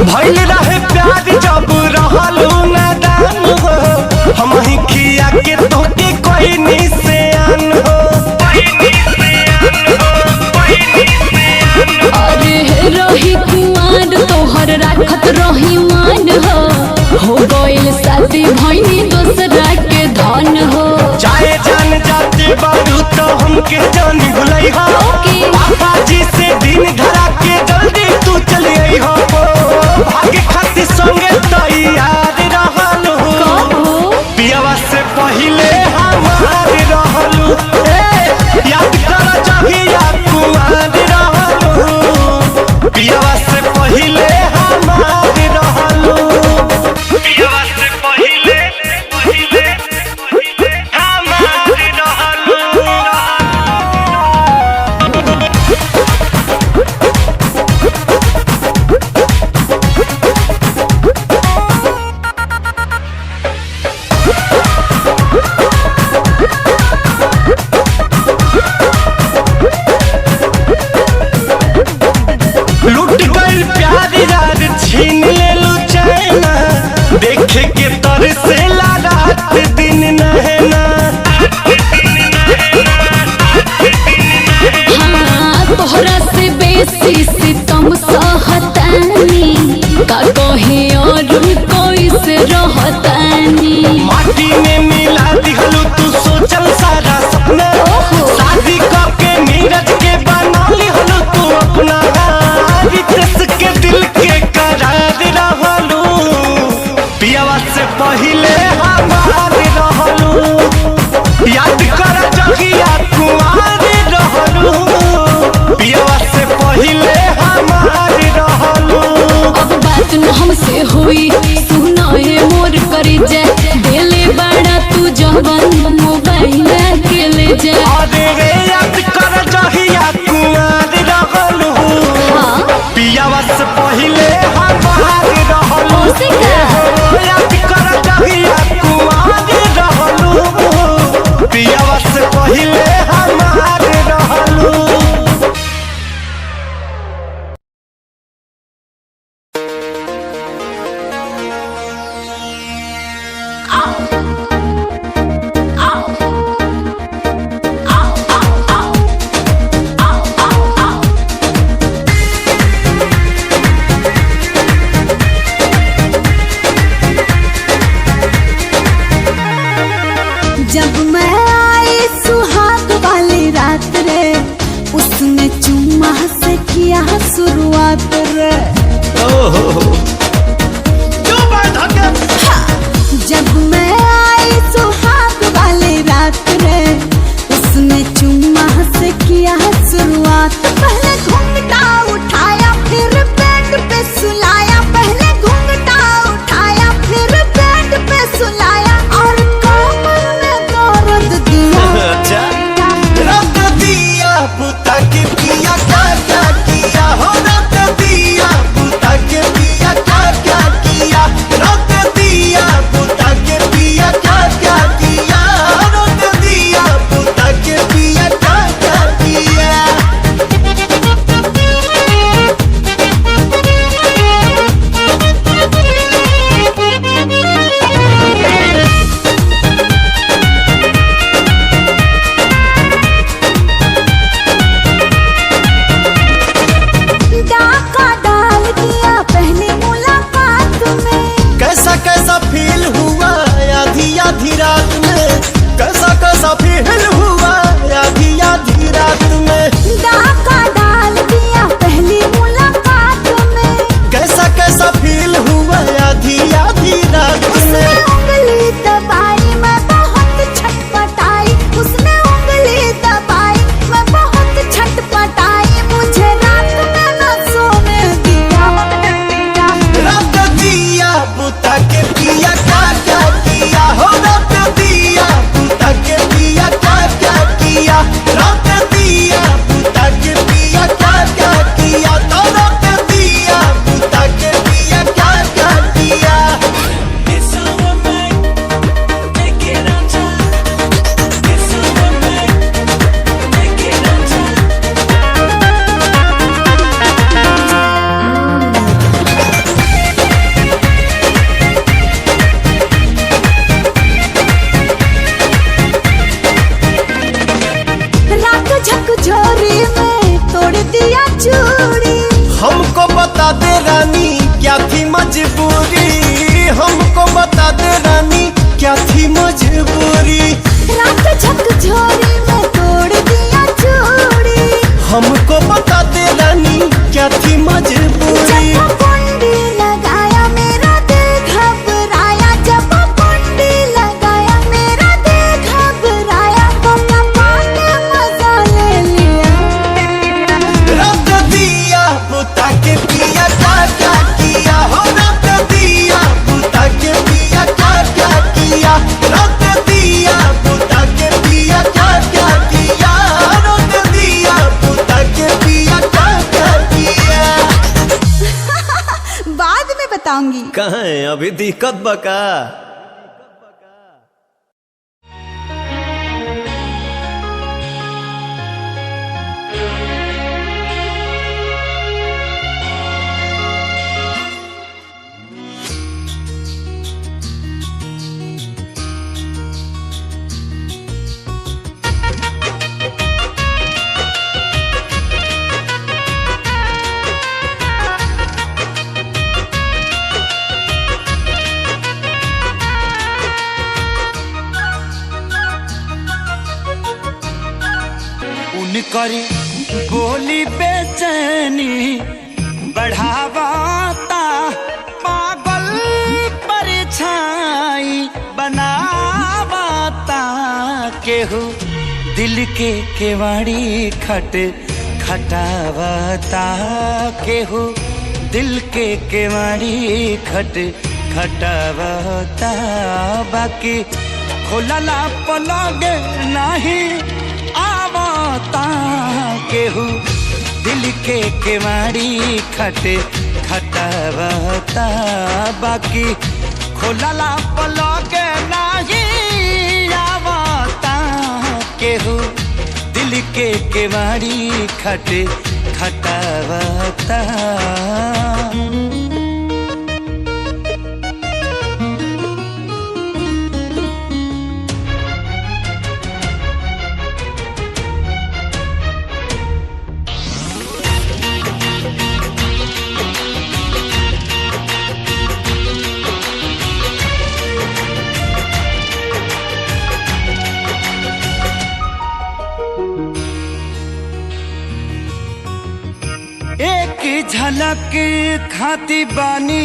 भइल रहे प्यार जब रहलू नादान हो, हम ही खिया के तोके कोई निशान हो। अरे रही कुमार तोहर राखत रही मान हो गइल शादी भइनी दोसरा के धन हो। चाहे जान जाते बारू तो हमके जानी भुलई हो। पापा जी से दिन धरा के जल्दी तू चली आई हो। भागे खातिर संगे तैयार रहलू, पियावा से पहिले हमार रहलू। याद कर जहिया कुमार रहलू, पियावा से पहिले हमार रहलू। पियावा से पहिले हमार रहलू। लूट गइल प्यार यार छीन लेलू चैना, देखे के तरसेला रात दिन नहना। हाँ तोहरा से बेसी सितम सहतानी, का कहे और कोई से रहतानी। माटी में मिला दिहलू तू सोचल सारा सपना, शादी करके नीरज के बना लिहलू तू अपना। रितेश के दिल के करार रहलू, पियावा से पहिले हमार रहलू। याद कर जहिया कुमार रहलू, पियावा से पहिले हमार रहलू। अब बात न हमसे हुई सुना है मोर करी जा, देले बड़ा तू जवन मोबाइल के ले जा। अरे रे याद कर जहिया कुमार रहलू, पियावा से पहिले हमार रहलू। याद कर जहिया कुमार रहलू, पियावा से पहिले हमार रहलू। जब मैं आई सुहाग वाली रात रे, उसने चुम्मा से किया शुरुआत रे। जब मैं आई सुहाग वाली रात रे, उसने चुम्मा से किया शुरुआत। पहले घूंघटा उठाया फिर बेड पे सुलाया, पहले घूंघटा उठाया फिर बेड पे सुलाया, और कमर में दर्द दिया। रख दिया बुता के पिया क्या क्या किया हो, रख दिया बुता के पिया कहाँ है अभी दिक्कत बका? करी बोली बेचैनी बढ़ावाता पागल परछाई बनावाता केहू दिल के केवाड़ी खटावाता केहू दिल के केवाड़ी खटावाता बाकी खोलला पलगे नहीं आवता केहू दिल के केवाड़ी खटावता बाकी खोलला पलगे नहीं आवता केहू दिल के केवाड़ी खटावता। एक झलक खाती बानी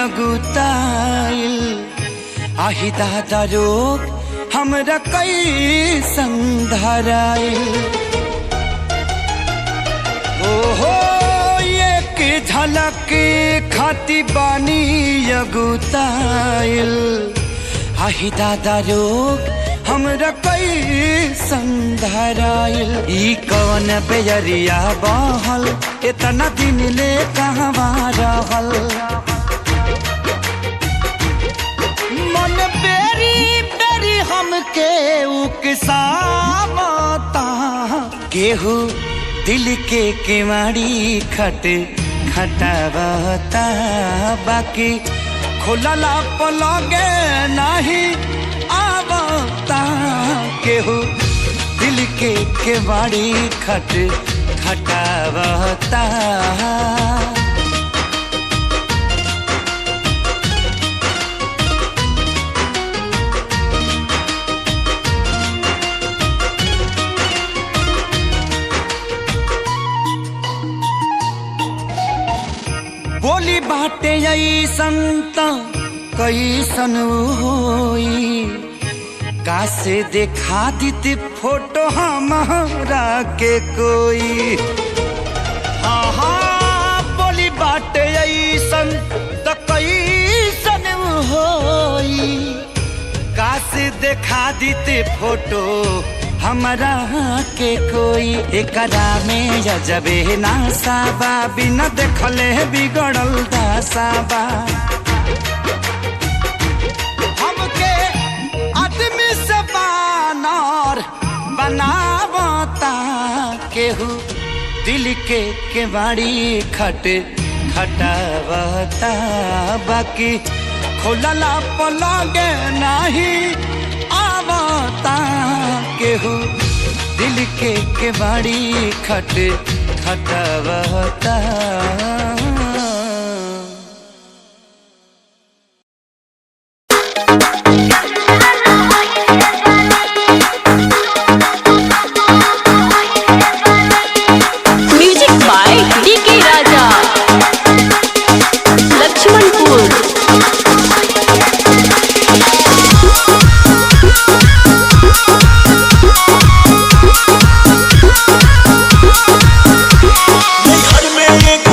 अगुताइल आही दादा रोग हमरा कई संधराइल ओहो एक झलक खाती बानी अगुताइल आही दादा रोग हमरा कई संधराइल ई कौन बेजरिया बहल इतना दिन ले कहवा रहल मन बेरी बेरी हमके उकसावता केहू दिल के केवाड़ी खटावता बाकी खोलला पलगे नहीं आवता केहू दिल के केवाड़ी खटावता। बोली बाटे ऐसन त कैसन होई कासे देखा दीती फोटो हमारा के कोई बोली बाटे ऐसन त कैसन होई कासे देखा दीती फोटो हमरा के कोई एकरा में जबे नासाबा बिना देखले बिगड़ल दासाबा हमके आदमी से बानर बनावता केहू दिल के केवाड़ी खटावता बाकी खोलला पलगे नहीं आवता केहू दिल के केवाड़ी खटावता। म्यूजिक बाय डीके राजा लक्ष्मणपुर। घर में एक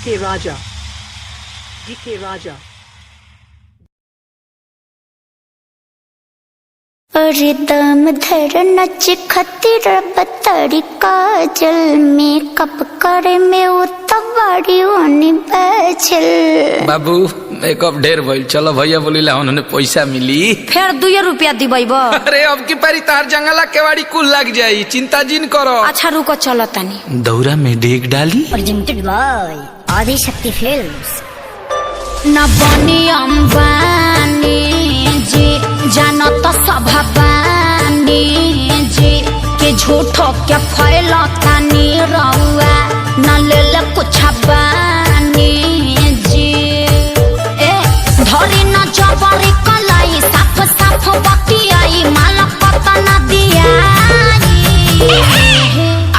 DK Raja. DK Raja. अरे दम धर नच खतिर बतरी काजल मेकअप करे में उतवारी ओनी बैचल। बाबू मेकअप ढेर भइल, चलो भैया बोलीला उन्होंने पैसा मिली। फिर 2 रुपया दिबैब। अरे अब की पारी तार जंगला केवाड़ी कुल लग जाई, चिंता जिन करो। अच्छा रुको चलो तनी। दौरा में डेग डाली। Presented by Adishakti films. न बनी अंबानी जी जानो तो सभाबानी जी के झूठो क्या फैलता नी रहुआ न ले कुछ बानी जी। ए धरी न जबरी कलाई साफ साफ बतियाई माल पता न दिया।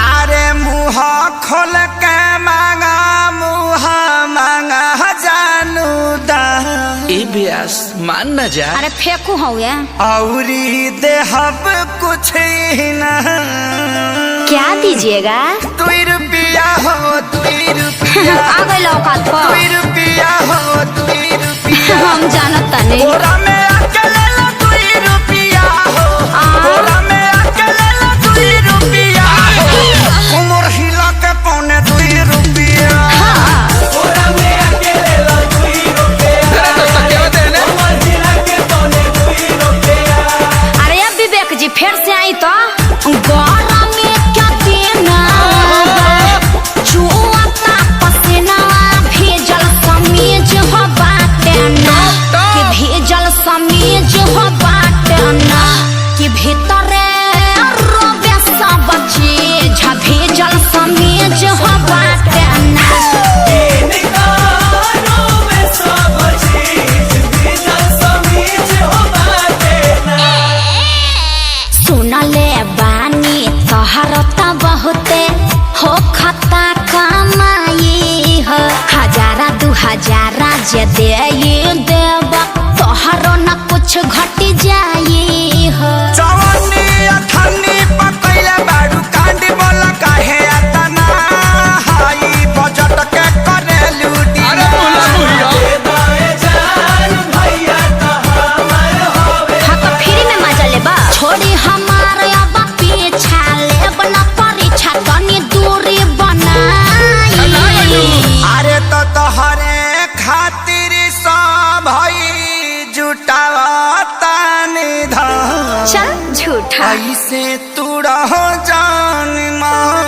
अरे मुँह खोल के मांगा मुँह मांगा जानू दा। ए ब्यास मान न जा। अरे फेंकू हूँ ये औरी देहब कुछ ही न। क्या दीजिएगा? 2 रुपया हो 2 रुपया। आ गए औकात पर। 2 रुपया हो 2 रुपया। हम जानत नहीं। बोरा में अकेले ला 2 रुपया हो। बोरा में अकेले ला 2 रुपया हो। उमर हिला के पौने 2 रुपया। बोरा में अकेले ला 2 रुपया। उमर हिला के पौने 2 रुपया। अरे अब विवेक जी फिर से आई तो गौरा में क्या देना जुआता पसीना भेजल समीज हो बाटे ना कि भेजल समीज हो बाटे ना कि भीतरे रोबे सब चीज भेजल समीज हो बाटे ना। सुनले बानी तोहरता बहुते हो खता कमाई हो 1000-2000 जे दे देब तोहरो न कुछ घट जाई हो। जवानी अठन्नी पकैले बाडू कांडी बोला काहे अतना हाई बजट के करे लूटी। अरे बोला भैया हाँ तो फ्री में मजा ले बा। छोड़ी हमार अब पीछा लेब न परीक्षा तनी दूरी बनाई। अरे तो तोहरे खातिर सब भई जुटावता निधन। चल झूठा। ऐसे तू रहो जान मान।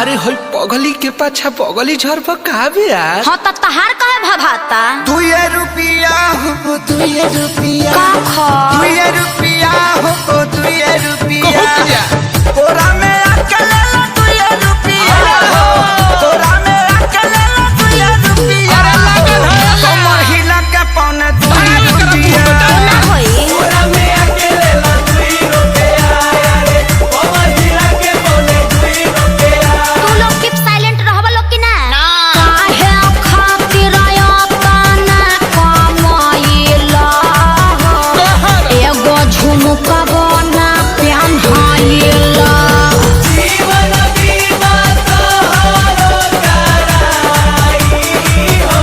अरे होई पगली के पाछा पगली झरप का ब्यास। हाँ तो तहार कहे भभाता 2 रुपया हो 2 रुपया। का खा 2 रुपया हो 2 रुपया। कहत जा। बोरा में अकेले ला 2 रुपया हो। बोरा में अकेले ला 2 रुपया। कमर हिला के पौने 2 रुपया। ना होई। बोरा में अकेले ला 2 रुपया। कमर हिला के पौने 2 रुपया। तू लोग कीप साइलेंट रहबा लोग कि ना? काहे खातिर अपना कमाइला हो एगो झुमका बना पेन्हाइला। जीवन बीमा तोहरो कराई हो।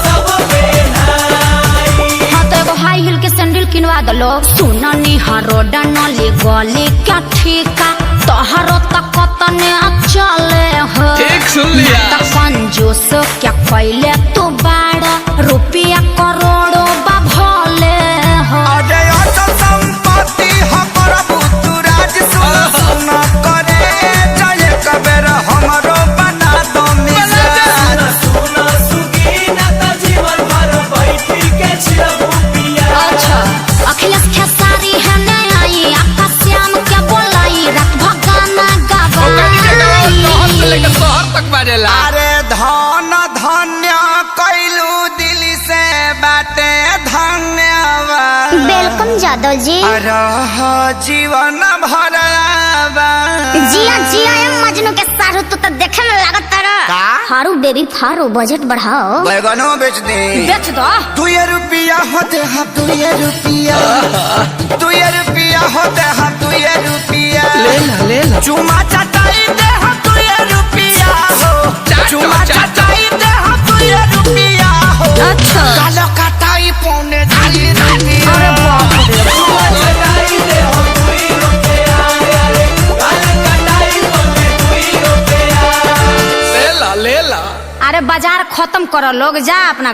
सब पेन्हाई। हाँ तो एगो हाई हिल के सैंडल किनवा दलो। सुननी हरो डनली गली क्या ठीका तोहरो तक तने चले हो। ठीक सुन लिया। ना तो कंजूस क्या कैले तू बाड़ा रुपया करोड़ों बा भले हो। अरे अचल संपत्ति हमर बुतुराज सुन करे जय कबेर हमरो बना दो मिजाज। सुन सुगीना त जीवन भर बैठी के छिलबू पिया। अच्छा अखिलेश खेसारी है नहीं आई आपका श्याम क्या बोलाई रात भगाना लेके गवाई। शहर तक बाजेला। अरे धन धन्य कैलू दिल से बाटे धन्यवाद। वेलकम जादव जी। रह जीवन भर जिया जिया मजनू के सारू तू तो देखे में लागत तारा। फारू बेबी फारू बजट बढ़ाओ। बैगनो बेच दे। बेच दो। 2 रुपया होते हैं 2 रुपया। 2 रुपया होते हैं 2 रुपया। ले ला चुमा चटाई दे हम 2 रुपया। बाजार खत्म करो लोग जा अपना